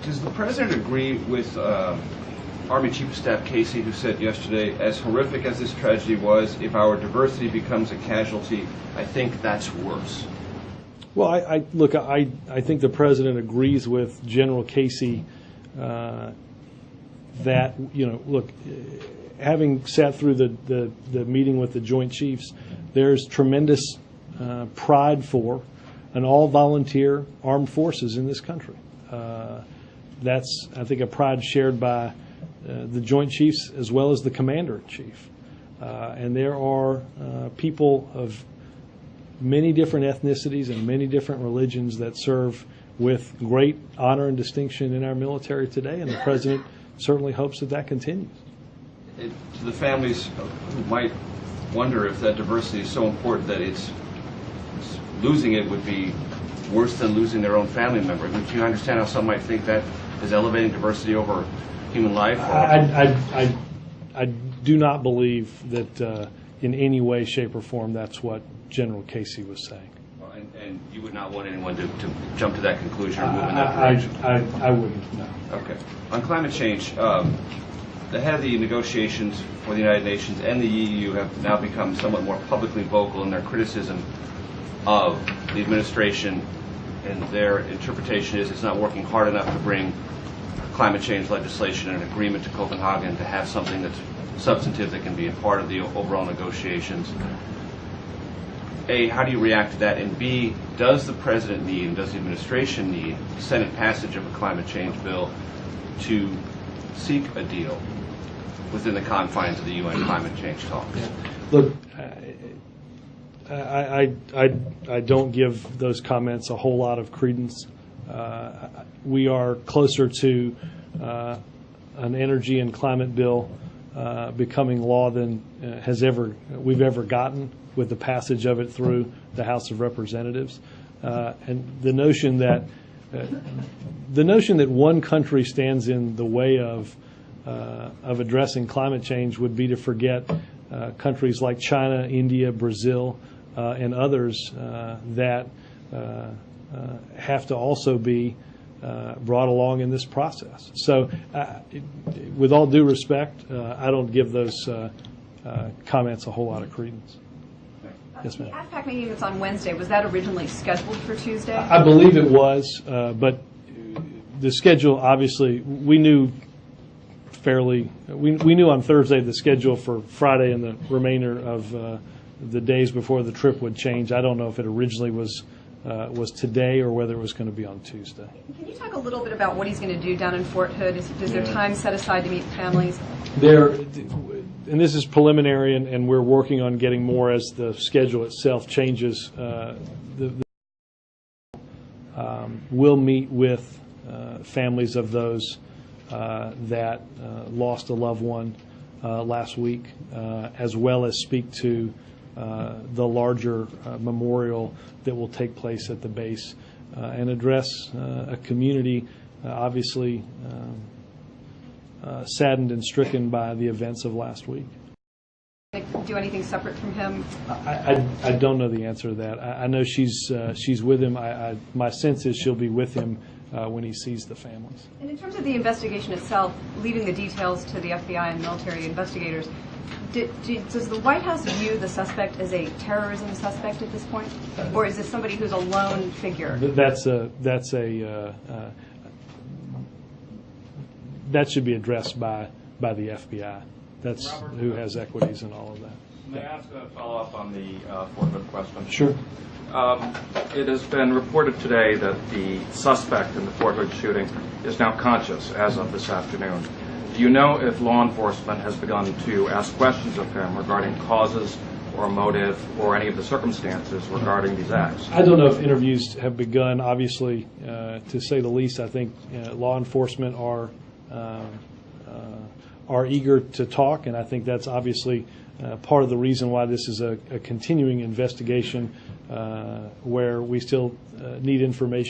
Does the President agree with Army Chief of Staff Casey, who said yesterday, as horrific as this tragedy was, if our diversity becomes a casualty, I think that's worse? Well, I think the President agrees with General Casey that, having sat through the meeting with the Joint Chiefs, there's tremendous pride for an all-volunteer armed forces in this country. That's, I think, a pride shared by the Joint Chiefs as well as the Commander-in-Chief. And there are people of many different ethnicities and many different religions that serve with great honor and distinction in our military today, and the President certainly hopes that continues. To the families who might wonder if that diversity is so important that losing it would be worse than losing their own family member. Do you understand how some might think that is elevating diversity over human life? I do not believe that in any way, shape, or form that's what General Casey was saying. And you would not want anyone to jump to that conclusion or move in that direction? I wouldn't, no. Okay. On climate change, the head of the negotiations for the United Nations and the EU have now become somewhat more publicly vocal in their criticism of the administration, and their interpretation is it's not working hard enough to bring climate change legislation and agreement to Copenhagen to have something that's substantive that can be a part of the overall negotiations. A, how do you react to that? And B, does the President need and does the administration need Senate passage of a climate change bill to seek a deal within the confines of the UN climate change talks? Look, I don't give those comments a whole lot of credence. We are closer to an energy and climate bill becoming law than we've ever gotten with the passage of it through the House of Representatives. And the notion that one country stands in the way of addressing climate change would be to forget countries like China, India, Brazil, and others that have to also be brought along in this process. So with all due respect, I don't give those comments a whole lot of credence. Yes, ma'am. The AFPAC meeting that's on Wednesday, was that originally scheduled for Tuesday? I believe it was, but the schedule, obviously, we knew on Thursday the schedule for Friday and the remainder of the days before the trip would change. I don't know if it originally was today or whether it was going to be on Tuesday. Can you talk a little bit about what he's going to do down in Fort Hood? Is there time set aside to meet families? And this is preliminary, and we're working on getting more as the schedule itself changes. We'll meet with families of those that lost a loved one last week, as well as speak to the larger memorial that will take place at the base and address a community obviously saddened and stricken by the events of last week. Do anything separate from him? I don't know the answer to that. I know she's with him. My sense is she'll be with him when he sees the families. And in terms of the investigation itself, leaving the details to the FBI and military investigators, does the White House view the suspect as a terrorism suspect at this point, or is this somebody who's a lone figure? That should be addressed by the FBI. That's who has equities and all of that. May I ask a follow-up on the Fort Hood question? Sure. It has been reported today that the suspect in the Fort Hood shooting is now conscious as of this afternoon. Do you know if law enforcement has begun to ask questions of him regarding causes or motive or any of the circumstances regarding these acts? I don't know if interviews have begun. Obviously, to say the least, I think law enforcement are eager to talk, and I think that's obviously part of the reason why this is a continuing investigation where we still need information